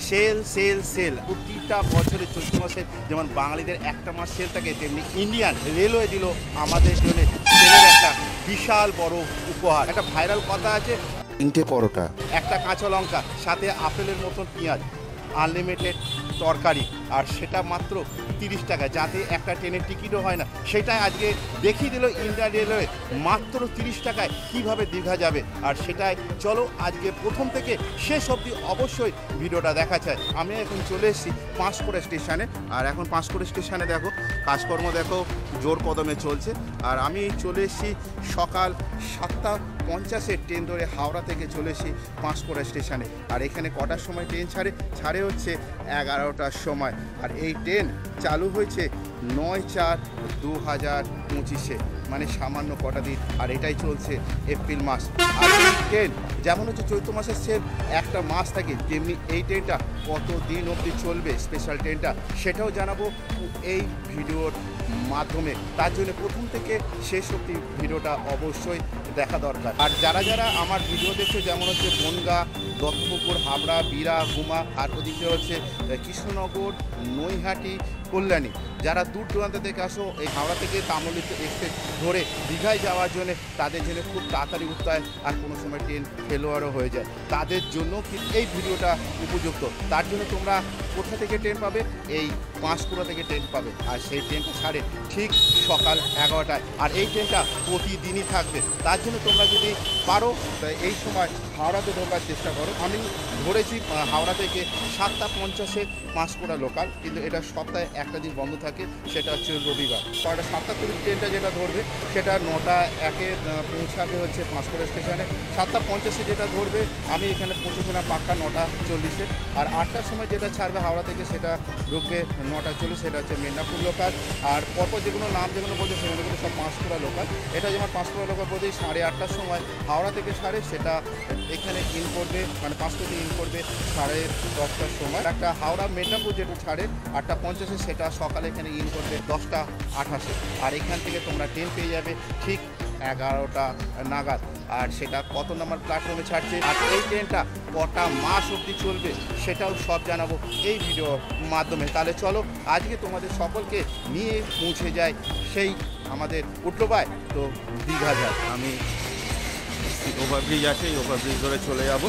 Sell sell sell প্রতিটা বছরের চৈত্র মাসে যেমন বাঙালিদের একটা মাস সেল থাকে, তেমনি ইন্ডিয়ান রেলওয়ে দিল আমাদের জন্য সেলের একটা বিশাল বড় উপহার। একটা ভাইরাল কথা আছে, 3টে পরোটা, একটা কাঁচা লঙ্কা, সাথে আপেলের মতন পেঁয়াজ, আনলিমিটেড তরকারি, আর সেটা মাত্র 30 টাকা, যাতে একটা ট্রেনের টিকিটও হয় না। সেটা আজকে দেখিয়ে দিল ইন্ডিয়ান রেলওয়ে মাত্র 30 টাকায় কীভাবে দীঘা যাবে। আর সেটাই চলো আজকে প্রথম থেকে শেষ অবধি অবশ্যই ভিডিওটা দেখা চাই। আমি এখন চলে এসেছি পাঁশকুড়া স্টেশনে, আর এখন পাঁশকুড়া স্টেশনে দেখো কাজকর্ম দেখো জোর কদমে চলছে। আর আমি চলে এসেছি সকাল 7:50 ট্রেন ধরে হাওড়া থেকে চলে এসেছি পাঁশকুড়া স্টেশনে। আর এখানে কটার সময় ট্রেন ছাড়ে হচ্ছে 11টার সময়। আর এই ট্রেন চালু হয়েছে 9/4/2025, মানে সামান্য কটা দিন। আর এটাই চলছে এপ্রিল মাস। আর এই ট্রেন যেমন হচ্ছে চৈত্র মাসের সেল একটা মাস থাকে, তেমনি এই ট্রেনটা কত দিন অবধি চলবে স্পেশাল ট্রেনটা, সেটাও জানাবো এই ভিডিওর মাধ্যমে। তার জন্য প্রথম থেকে শেষ অবধি ভিডিওটা অবশ্যই দেখা দরকার। আর যারা যারা আমার ভিডিও দেখছে, যেমন হচ্ছে বনগাঁ, দত্তপুকুর, হাবড়া, বিরা, গুমা, আর ওদিকে হচ্ছে কৃষ্ণনগর, নৈহাটি, কল্যাণী, যারা দূর দূরান্ত থেকে আসো এই হাওড়া থেকে তাম্রলিপ্ত এক্সপ্রেস ধরে দীঘায় যাওয়ার জন্য, তাদের জন্য খুব তাড়াতাড়ি উঠতে হয়, আর কোনো সময় ট্রেন ফেলোয়ারও হয়ে যায়, তাদের জন্য কি এই ভিডিওটা উপযুক্ত। তার জন্য তোমরা কোথা থেকে ট্রেন পাবে? এই পাঁশকুড়া থেকে ট্রেন পাবে। আর সেই ট্রেনটা ছাড়ে ঠিক সকাল 11টায়। আর এই ট্রেনটা প্রতিদিনই থাকবে। তার জন্য তোমরা যদি পারো এই সময় হাওড়াতে ঢোকার চেষ্টা করো। আমি ধরেছি হাওড়া থেকে 7:50 পাঁশকুড়া লোকাল, কিন্তু এটা সপ্তাহে একটা দিন বন্ধ থাকে, সেটা হচ্ছে রবিবার। 7:20 ট্রেনটা যেটা ধরবে সেটা 9:01 পৌঁছাবে হচ্ছে পাঁশকুড়া স্টেশনে। 7:50 যেটা ধরবে আমি এখানে পৌঁছেছি না পাক্কা 9:40। আর 8টার সময় যেটা ছাড়বে হাওড়া থেকে সেটা ঢুকবে 9:40, সেটা হচ্ছে মেদিনীপুর লোকাল। আর পরপর যেগুলো নাম যেগুলো বলছে সেগুলো সব পাঁশকুড়া লোকাল। এটা যেমন পাঁশকুড়া লোকাল বলতে 8:30টার সময় হাওড়া থেকে ছাড়ে, সেটা এখানে ইন করবে, মানে পাঁশকুড়াতে ইন করবে 10:30টার সময়। একটা হাওড়া মেদিনীপুর যেটা ছাড়ে 8:50, সেটা সকালে এখানে ইন করবে 10:28। আর এখান থেকে তোমরা ট্রেন পেয়ে যাবে ঠিক 11টা নাগাদ। আর সেটা কত নম্বর প্ল্যাটফর্মে ছাড়ছে, আর এই ট্রেনটা কটা মাস অবধি চলবে, সেটাও সব জানাবো এই ভিডিওর মাধ্যমে। তাহলে চলো আজকে তোমাদের সকলকে নিয়ে পৌঁছে যায় সেই আমাদের উঠলোবায় তো দীঘা যায়। আমি ওভারব্রিজ আছে, এই ওভারব্রিজ ধরে চলে যাবো।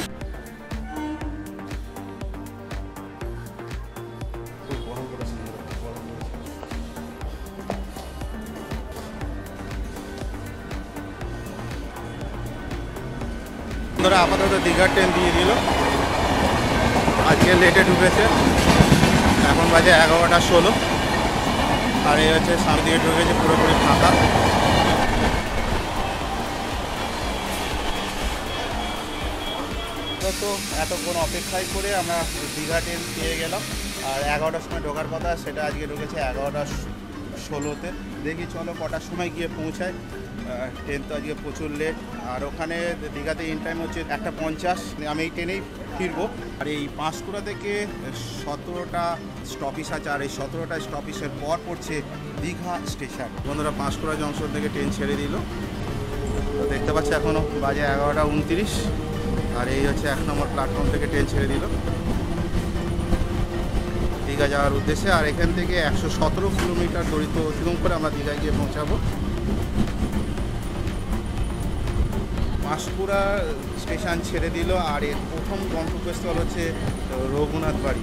আপাতত দীঘার ট্রেন দিয়ে দিল, আজকে লেটে ঢুকেছে, এখন বাজে 11:16। আর এই হচ্ছে সামনে দিকে ঢুকেছে পুরোপুরি ফাঁকা। তো এতক্ষণ অপেক্ষায় করে আমরা দীঘা ট্রেন পেয়ে গেলাম। আর 11টার সময় ঢোকার কথা, সেটা আজকে ঢুকেছে 11:16। দেখি চলো কটার সময় গিয়ে পৌঁছায়। ট্রেন তো আজকে প্রচুর লেট। আর ওখানে দীঘাতে ইন টাইম হচ্ছে 1:50। আমি এই ট্রেনেই ফিরবো। আর এই পাঁশকুড়া থেকে 17টা স্টপেজ আছে, আর এই 17টা স্টপেজের পর পড়ছে দীঘা স্টেশন। বন্ধুরা পাঁশকুড়া জংশন থেকে ট্রেন ছেড়ে দিল, তো দেখতে পাচ্ছি এখনও বাজে 11:29। আর এই হচ্ছে 1 নম্বর প্ল্যাটফর্ম থেকে ট্রেন ছেড়ে দিল দীঘা যাওয়ার উদ্দেশ্যে। আর এখান থেকে 117 কিলোমিটার দড়িত অতিক্রম করে আমরা দীঘায় গিয়ে পৌঁছাবো। পাঁশকুড়া স্টেশন ছেড়ে দিল। আর এর প্রথম গন্তব্যস্থল হচ্ছে রঘুনাথ বাড়ি।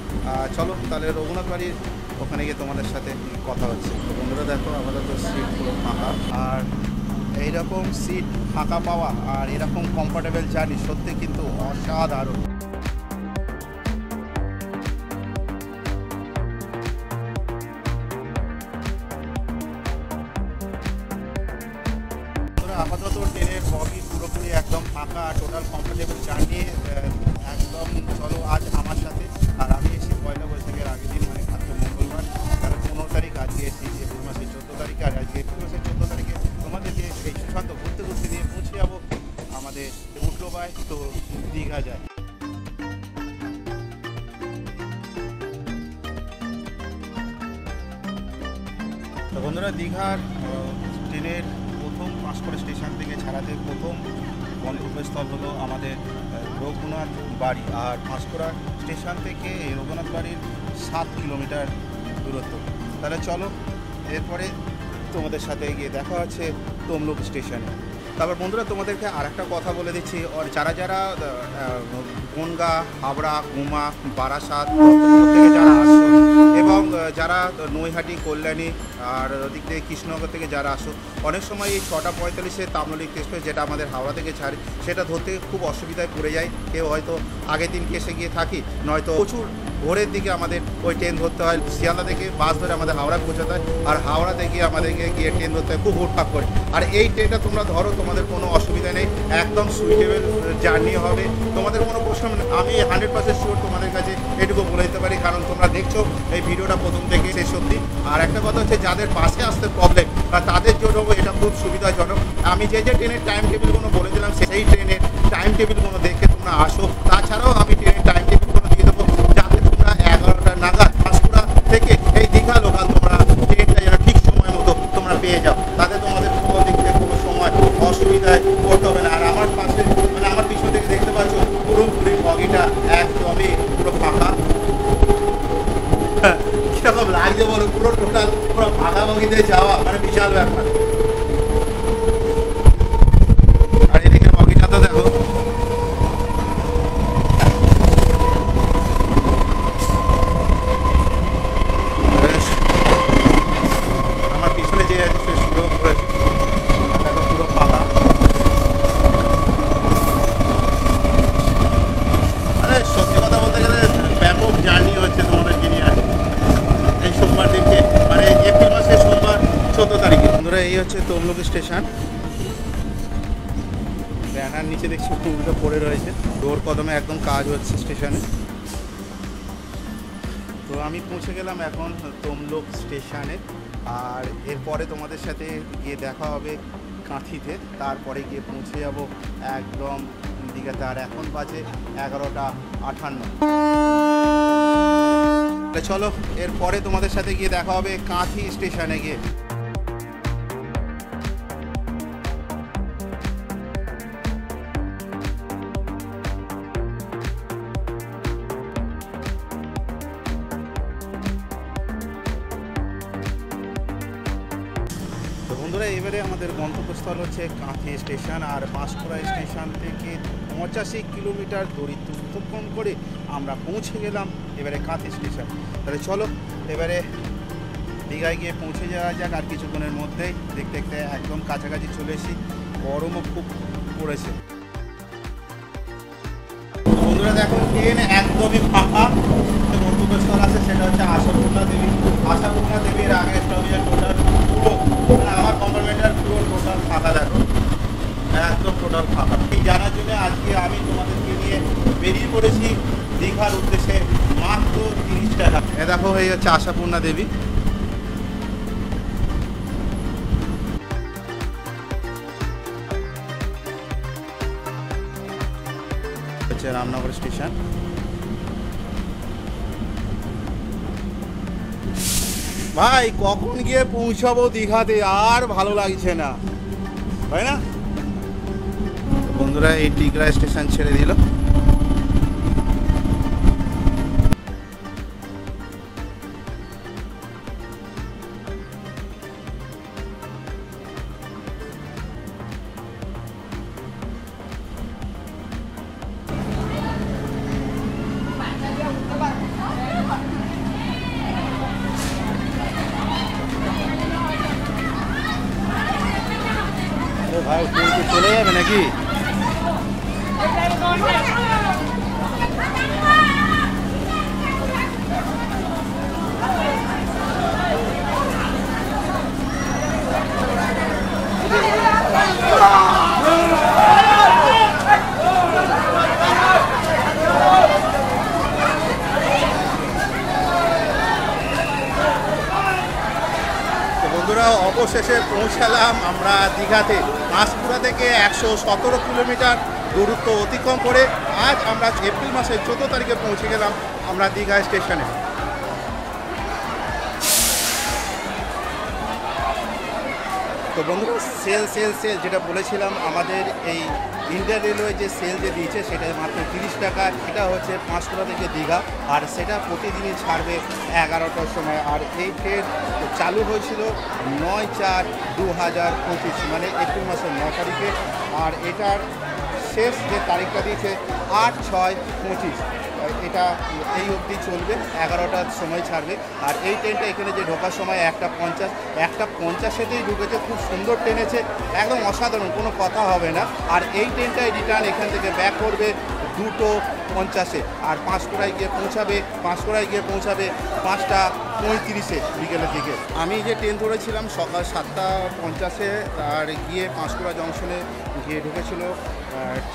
চলো তাহলে রঘুনাথ বাড়ির ওখানে গিয়ে তোমাদের সাথে কথা হচ্ছে। তো বন্ধুরা দেখো আপাতত সিট পুরো ফাঁকা। আর এইরকম সিট ফাঁকা পাওয়া আর এরকম কমফোর্টেবল জার্নি সত্যি কিন্তু অসাধারণ। আপাতত ট্রেনের বগি পুরোপুরি একদম ফাঁকা, টোটাল কমফোর্টেবল জার্নি একদম। চলো আজ আমার সাথে। আর আমি এসেছি 1 বৈশাখের আগের দিন, মানে আজকে মঙ্গলবার, কারণ 15 তারিখ, আজকে এসেছি এপ্রিল মাসের 14 তারিখে। আর আজকে এপ্রিল মাসের 14 তারিখে তোমাদেরকে এই সুশান্ত ঘুরতে ঘুরতে নিয়ে পৌঁছে যাবো আমাদের উঠলোবায় তো দীঘা যায়। তো বন্ধুরা দীঘার ট্রেনের প্রথম পাঁশকুড়া স্টেশন থেকে ছাড়াতে প্রথম গন্তব্যস্থল হলো আমাদের রঘুনাথ বাড়ি, আর পাঁশকুড়া স্টেশন থেকে এই রঘুনাথ বাড়ির 7 কিলোমিটার দূরত্ব। তাহলে চলো এরপরে তোমাদের সাথে গিয়ে দেখা হচ্ছে তমলুক স্টেশনে। তারপর বন্ধুরা তোমাদেরকে আর একটা কথা বলে দিচ্ছি, যারা যারা বনগাঁ, হাবড়া, গুমা, বারাসাত থেকে যারা আসো এবং যারা নৈহাটি, কল্যাণী আর ওদিক থেকে কৃষ্ণনগর থেকে যারা আসো, অনেক সময় এই 6:45 তাম্রলিক এক্সপ্রেস যেটা আমাদের হাওড়া থেকে ছাড়ে সেটা ধরতে খুব অসুবিধায় পড়ে যায়। কেউ হয়তো আগের দিন কেসে গিয়ে থাকি, নয়তো প্রচুর ভোরের দিকে আমাদের ওই ট্রেন ধরতে হয়। শিয়ালদা থেকে বাস ধরে আমাদের হাওড়া পৌঁছাতে হয়, আর হাওড়া থেকে আমাদেরকে গিয়ে ট্রেন ধরতে হয় খুব হুটপাক করে। আর এই ট্রেনটা তোমরা ধরো, তোমাদের কোনো অসুবিধা নেই, একদম সুইটেবল জার্নি হবে, তোমাদের কোনো প্রশ্ন নেই। আমি 100% শিওর তোমাদের কাছে এটুকু বলে দিতে পারি, কারণ তোমরা দেখছো এই ভিডিওটা প্রথম থেকে শেষ অবধি। আর একটা কথা হচ্ছে, যাদের বাসে আসতে প্রবলেম বা তাদের জন্য এটা খুব সুবিধাজনক। আমি যে ট্রেনের টাইম টেবিলগুলো বলে দিলাম সেই ট্রেনের টাইম টেবিলগুলো দেখে তোমরা আসো। তাছাড়াও আমি ট্রেনের টাইম টেবিলগুলো দিয়ে দেবো, যাতে তোমরা 11টা নাগাদ পাঁশকুড়া থেকে এই দীঘা লোকাল তোমরা ট্রেনটা যেন ঠিক সময় মতো তোমরা পেয়ে যাও, তাতে তোমাদের কোনো দিক থেকে কোনো সময় অসুবিধায় পড়তে হবে না। আর আমার পাশে মানে আমার পিছন থেকে দেখতে পাচ্ছ পুরোপুরি বগিটা একদমই পুরো ফাঁকা। কিরকম লাগছে বলো, পুরো টোটাল পুরো ফাঁকা বগিতে যাওয়া মানে বিশাল ব্যাপার। আর এদিকে বগিটা তো দেখো, আমার পিছনে যে আছে সে শুরু করেছে পুরো ফাঁকা। আরে সত্যি কথা বলতে গেলে ব্যাপক জার্নি হচ্ছে তোমাদেরকে নিয়ে এই সোমবার দিনকে, মানে এপ্রিল মাসের সোমবার 14 তারিখে। বন্ধুরা এই হচ্ছে তমলুক স্টেশন। ব্যানার নিচে দেখছি পুরোটা পড়ে রয়েছে, জোর কদমে একদম কাজ হচ্ছে স্টেশনে। তো আমি পৌঁছে গেলাম এখন তমলুক স্টেশনে, আর এরপরে তোমাদের সাথে গিয়ে দেখা হবে কাঁথিতে, তারপরে গিয়ে পৌঁছে যাব একদম দীঘাতে। আর এখন বাজে 11:58। চলো এরপরে তোমাদের সাথে গিয়ে দেখা হবে কাঁথি স্টেশনে গিয়ে। বন্ধুরা এবারে আমাদের গন্তব্যস্থল হচ্ছে কাঁথি স্টেশন, আর পাঁশকুড়া স্টেশন থেকে 85 কিলোমিটার দূরত্ব অতিক্রম করে আমরা পৌঁছে গেলাম এবারে কাঁথি স্টেশন। তাহলে চলো এবারে দীঘায় গিয়ে পৌঁছে যাওয়া যাক। আর কিছুক্ষণের মধ্যেই দেখতে দেখতে একদম কাছাকাছি চলে এসেছি, গরমও খুব পড়েছে। বন্ধুরা দেখো ট্রেন একদমই ফাঁকা। গন্তব্যস্থল আছে সেটা হচ্ছে আশাপূর্ণা দেবী। আশাপূর্ণা দেবীর আগে স্টপেজের টোটাল পুরো আমার কম্পার্টমেন্টের পুরো টোটাল ফাঁকা, দেখো একদম টোটাল ফাঁকা। এই জানার জন্য আজকে আমি তোমাদেরকে নিয়ে বেরিয়ে পড়েছি দীঘার উদ্দেশ্যে মাত্র 30 টাকা। এ দেখো এই হচ্ছে আশাপূর্ণা দেবী। হচ্ছে রামনগর স্টেশন। ভাই কখন গিয়ে পৌঁছাবো দীঘাতে, আর ভালো লাগছে না, তাই না? বন্ধুরা এই টিগরা স্টেশন ছেড়ে দিল। ভাই ট্রেন কি চলে যাবে নাকি? বন্ধুরা অবশেষে পৌঁছালাম আমরা দীঘাতে। পাঁশকুড়া থেকে 117 কিলোমিটার দূরত্ব অতিক্রম করে আজ আমরা এপ্রিল মাসের 14 তারিখে পৌঁছে গেলাম আমরা দীঘা স্টেশনে। তো বন্ধুরা সেল সেল সেল যেটা বলেছিলাম, আমাদের এই ইন্ডিয়ান রেলওয়ে যে সেল যে দিয়েছে সেটা মাত্র 30 টাকা। এটা হচ্ছে পাঁশকুড়া থেকে দীঘা, আর সেটা প্রতিদিনই ছাড়বে 11টার সময়। আর এই ট্রেন চালু হয়েছিল 9/4/2025, মানে এপ্রিল মাসের 9 তারিখে। আর এটার শেষ যে তারিখটা দিয়েছে 8/6/25। এটা এই অবধি চলবে, 11টার সময় ছাড়বে। আর এই ট্রেনটা এখানে যে ঢোকার সময় 1:50-1:50-এতেই ঢুকেছে, খুব সুন্দর টেনেছে, একদম অসাধারণ, কোনো কথা হবে না। আর এই ট্রেনটাই রিটার্ন এখান থেকে ব্যাক করবে 2:50-এ, আর পাঁশকুড়ায় গিয়ে পৌঁছাবে 5:35 বিকেলের দিকে। আমি যে ট্রেন ধরেছিলাম সকাল 7:50, আর গিয়ে পাঁশকুড়া জংশনে গিয়ে ঢুকেছিল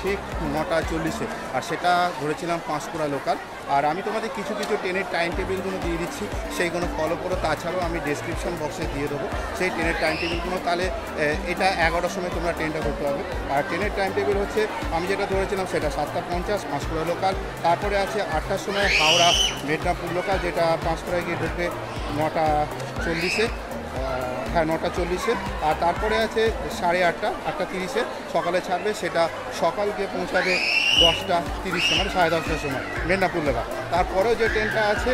ঠিক 9:40, আর সেটা ধরেছিলাম পাঁশকুড়া লোকাল। আর আমি তোমাদের কিছু কিছু ট্রেনের টাইম টেবিলগুলো দিয়ে দিচ্ছি, সেইগুলো ফলো করো। তাছাড়াও আমি ডেসক্রিপশন বক্সে দিয়ে দেবো সেই ট্রেনের টাইম টেবিলগুলো, তাহলে এটা 11টার সময় তোমরা ট্রেনটা ধরতে হবে। আর ট্রেনের টাইম টেবিল হচ্ছে, আমি যেটা ধরেছিলাম সেটা 7:50 পাঁশকুড়া লোকাল। তারপরে আছে 8টার সময় হাওড়া মেদিনীপুর লোকাল, যেটা পাঁশকুড়ায় গিয়ে ঢুকবে 9:40, হ্যাঁ 9:40। আর তারপরে আছে 8:30, 8:30 সকালে ছাড়বে, সেটা সকাল গিয়ে পৌঁছাবে 10:30, মানে 10:30টার সময় মেদিনীপুর লোকাল। তারপরেও যে ট্রেনটা আছে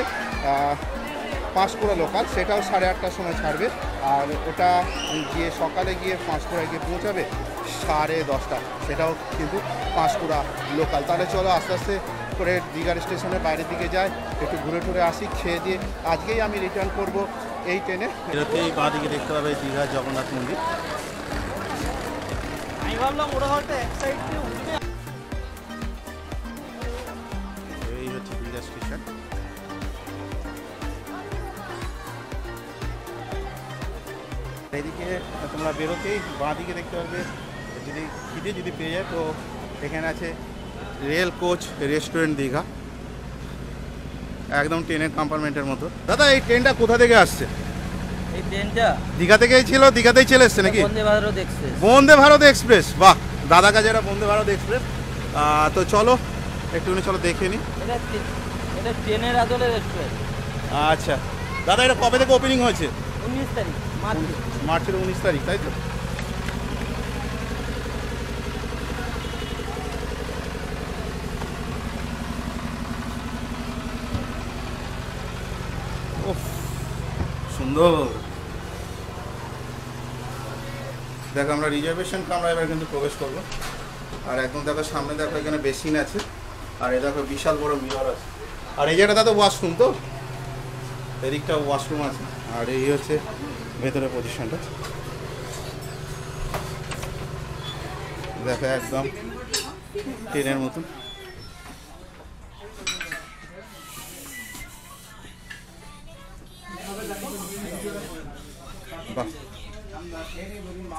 পাঁশকুড়া লোকাল, সেটাও 8:30টার সময় ছাড়বে, আর ওটা গিয়ে সকালে গিয়ে পাঁশকুড়ায় গিয়ে পৌঁছাবে 10:30, সেটাও কিন্তু পাঁশকুড়া লোকাল। তাহলে চলো আস্তে আস্তে করে দীঘার স্টেশনের বাইরের দিকে যাই, একটু ঘুরে টুরে আসি, খেয়ে দিয়ে আজকেই আমি রিটার্ন করব এই ট্রেনে। এটাতেই বাঁ দিকে দেখতে পাবে দীঘা জগন্নাথ মন্দির। আমি ভাবলাম ওরা হয়তো এক সাইড দিয়ে উঠবে। এই হচ্ছে দীঘা স্টেশন। এইদিকে তোমরা বেরোতেই বাঁ দিকে দেখতে পারবে, যদি পেয়ে যায় তো এখানে আছে রেল কোচ রেস্টুরেন্ট দীঘা, একদম ট্রেনের কম্পার্টমেন্টের মতো। দাদা এই ট্রেনটা কোথা থেকে আসছে? এই ট্রেনটা দীঘা থেকেই ছিল, দীঘাতেই চলে এসছে নাকি? বন্দে ভারত এক্সপ্রেস। বন্দে ভারত এক্সপ্রেস, বাহ, দাদা কাজেরা বন্দে ভারত এক্সপ্রেস। তো চলো একটুখানি চলো দেখে নিই। এটা ট্রেনের আদলে রেস্টুরেন্ট। আচ্ছা দাদা, এটা কবে থেকে ওপেনিং হয়েছে? 19 তারিখ মার্চের 19 তারিখ, তাই তো? সুন্দর। দেখো আমরা রিজার্ভেশন কামরা এবার কিন্তু প্রবেশ করবো। আর একদম দেখো সামনে দেখো এখানে বেসিন আছে, আর এই দেখো বিশাল বড় মিরর আছে। আর এই জায়গাটা তো ওয়াশরুম, তো এদিকটা ওয়াশরুম আছে। আর এই হচ্ছে ভেতরে পজিশনটা, দেখো একদম ট্রেনের মতন। বাহ,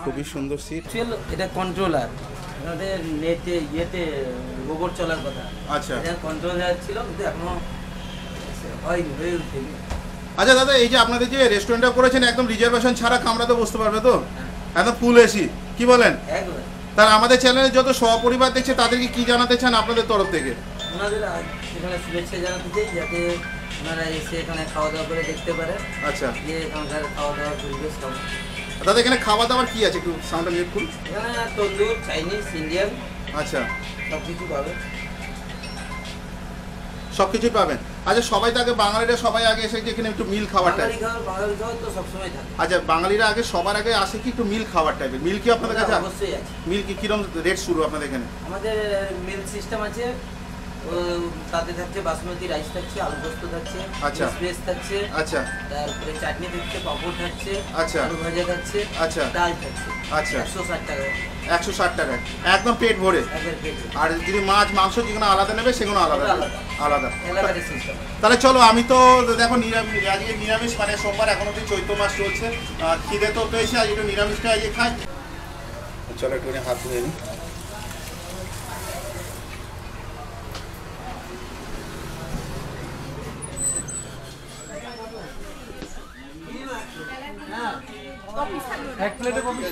খুবই সুন্দর সিট। এটা কন্ট্রোলার, আমাদের নেটে ইয়েতে রোবট চলার কথা। আচ্ছা, এটা কন্ট্রোলার ছিল, কিন্তু এখনো হয়নি, হয়ে উঠেনি। আচ্ছা দাদা, এই যে আপনাদের যে রেস্টুরেন্টটা করেছেন একদম রিজার্ভেশন ছাড়া কামড়াতে বসতে পারবে তো? একদম ফুল এসি, কি বলেন? একদম। তার আমাদের চ্যানেলে যত সহপরিবার দেখছে তাদেরকে কি জানাতে চান আপনাদের তরফ থেকে? ওনাদের এখানে শুভেচ্ছা জানাতে চাই, যাতে ওনারা এসে এখানে খাওয়া দাওয়া করে দেখতে পারে। আচ্ছা, যে এখানকার খাওয়া দাওয়ার পরিবেশ কেমন। দাদা এখানে খাওয়া দাওয়ার কি আছে, একটু সাউন্ডটা মিউট করুন। এখানে তন্দুর, চাইনিজ, ইন্ডিয়ান আচ্ছা, সব কিছু পাবে, সব কিছুই পাবেন। আচ্ছা, সবাই তো আগে বাঙালিরা সবাই আগে এসে এখানে একটু মিল খাবার টাইপ। বাঙালি খাবার তো সবসময় থাকে। আচ্ছা, বাঙালিরা আগে সবার আগে আসে কি একটু মিল খাবার টাইপের? মিল কি আপনাদের কাছে? অবশ্যই আছে। মিল কি কিরকম রেট শুরু আপনাদের এখানে? আমাদের মিল সিস্টেম আছে, তাতে থাকছে বাসমতি রাইস থাকছে, আলু পোস্ত থাকছে, আচ্ছা, এক্সপ্রেস থাকছে, আচ্ছা, তারপরে চাটনি থাকছে, পাপড় থাকছে, আচ্ছা, আলু ভাজা থাকছে, আচ্ছা, ডাল থাকছে। আচ্ছা, 160 টাকা। 160 টাকায় একদম পেট ভরে। একের পেটে। আর যদি মাছ মাংস যেগুলো আলাদা নেবে সেগুলো আলাদা আলাদা। এলাকার সিস্টেম। তাহলে চলো, আমি তো দেখো নিরামিষ, আজকে নিরামিষ, মানে সোমবার, এখন অব্দি চৈত্র মাস চলছে, খিদে তো পেয়েছে, আজ একটু নিরামিষটা আজকে খাই। চলো একটুখানি হাত ধুয়ে নিই। এক প্লেটে কপি।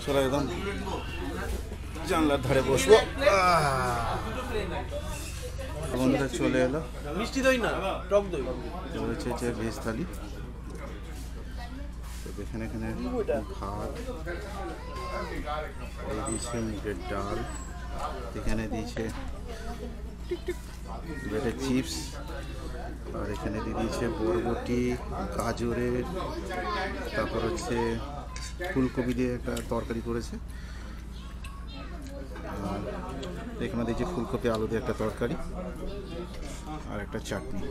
চলো একদম জানলার ধারে বসবো। বন্ধুরা চলে এলো, মিষ্টি দই না, টক দই। রয়েছে যে ভেজ থালি। তো দেখেন এখানে ভাত, এই দিয়েছে মুগের ডাল, এখানে দিয়েছে ব্রেডের চিপস, আর এখানে দিয়ে দিয়েছে বরবটি, গাজরের, তারপর হচ্ছে ফুলকপি দিয়ে একটা তরকারি করেছে, আর এখানে দিয়েছে ফুলকপি আলু দিয়ে একটা তরকারি আর একটা চাটনি।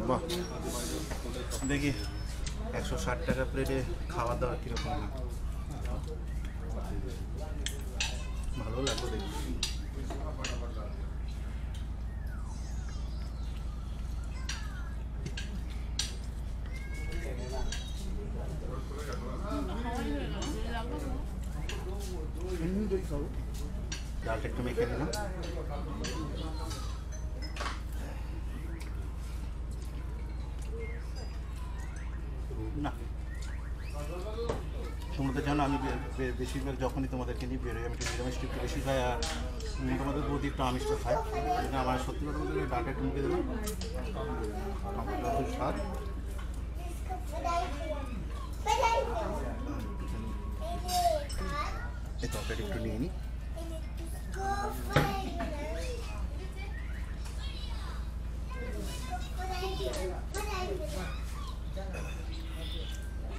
বাহ, দেখি 160 টাকা প্লেটে খাওয়া দাওয়া কীরকম হয়। ভালো লাগলো দেখি। ডালটা একটু মেখে দিলাম। না, তোমরা তো জানো আমি বেশিরভাগ যখনই তোমাদেরকে নিয়ে বেরোই আমি একটু নিরামিষটা একটু বেশি খাই, আর তোমাদের বৌদি একটু আমিষটা খাই। আমার সত্যি কথা বলতে ডালটা একটু মুখে দিলাম, স্বাদ। এই তরকারি একটু নিয়ে নিই।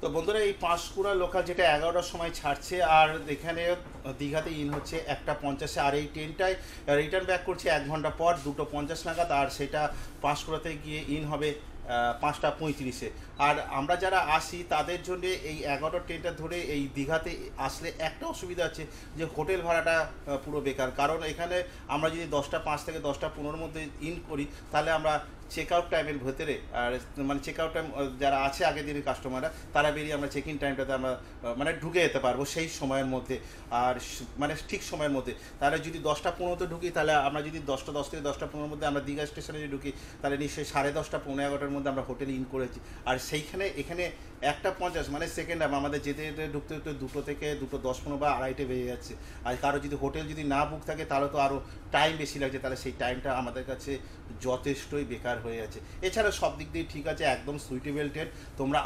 তো বন্ধুরা, এই পাঁশকুড়া লোকাল যেটা 11টার সময় ছাড়ছে, আর এখানে দীঘাতে ইন হচ্ছে 1:50, আর এই ট্রেনটায় রিটার্ন ব্যাক করছে 1 ঘন্টা পর 2:50 নাগাদ, আর সেটা পাঁশকুড়াতে গিয়ে ইন হবে 5:35। আর আমরা যারা আসি তাদের জন্য এই 11 ট্রেনটা ধরে এই দীঘাতে আসলে একটা অসুবিধা আছে যে হোটেল ভাড়াটা পুরো বেকার। কারণ এখানে আমরা যদি 10:05 থেকে 10:15 মধ্যে ইন করি, তাহলে আমরা চেক আউট টাইমের ভেতরে, আর মানে চেক আউট টাইম যারা আছে আগের দিনের কাস্টমাররা, তারা বেরিয়ে আমরা চেক ইন টাইমটাতে আমরা মানে ঢুকে যেতে পারবো সেই সময়ের মধ্যে, আর মানে ঠিক সময়ের মধ্যে। তাহলে যদি 10:15-তে ঢুকি, তাহলে আমরা যদি 10:10 থেকে 10:15-র মধ্যে আমরা দীঘা স্টেশনে যদি ঢুকি, তাহলে নিশ্চয়ই 10:30, 11:15-র মধ্যে আমরা হোটেলে ইন করেছি। আর সেইখানে এখানে 1:50 মানে সেকেন্ড হাফ আমাদের যেতে যেতে ঢুকতে ঢুকতে 2 থেকে 2:10-15 বা 2:30 বেজে যাচ্ছে। আর কারো যদি হোটেল যদি না বুক থাকে, তাহলে তো আরও টাইম বেশি লাগছে, তাহলে সেই টাইমটা আমাদের কাছে যথেষ্টই বেকার হয়ে যাচ্ছে। এছাড়া সব দিক দিয়ে ঠিক আছে, একদম সুইটেবল ট্রেন। তোমরা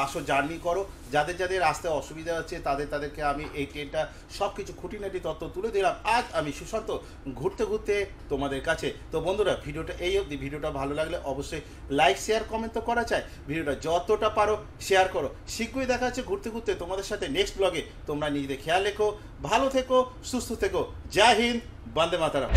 আসো জার্নি করো। যাদের যাদের আসতে অসুবিধা হচ্ছে তাদেরকে আমি এই ট্রেনটা সব কিছু খুঁটিনাটি তথ্য তুলে দিলাম। আজ আমি সুশান্ত ঘুরতে ঘুরতে তোমাদের কাছে। তো বন্ধুরা, ভিডিওটা এই অবধি। ভিডিওটা ভালো লাগলে অবশ্যই লাইক, শেয়ার, কমেন্ট তো করা চাই। ভিডিওটা যতটা পারো শেয়ার করো। শীঘ্রই দেখা হচ্ছে ঘুরতে ঘুরতে তোমাদের সাথে নেক্সট ব্লগে। তোমরা নিজেদের খেয়াল রেখো, ভালো থেকো, সুস্থ থেকো। জয় হিন্দ, বন্দে মাতরম।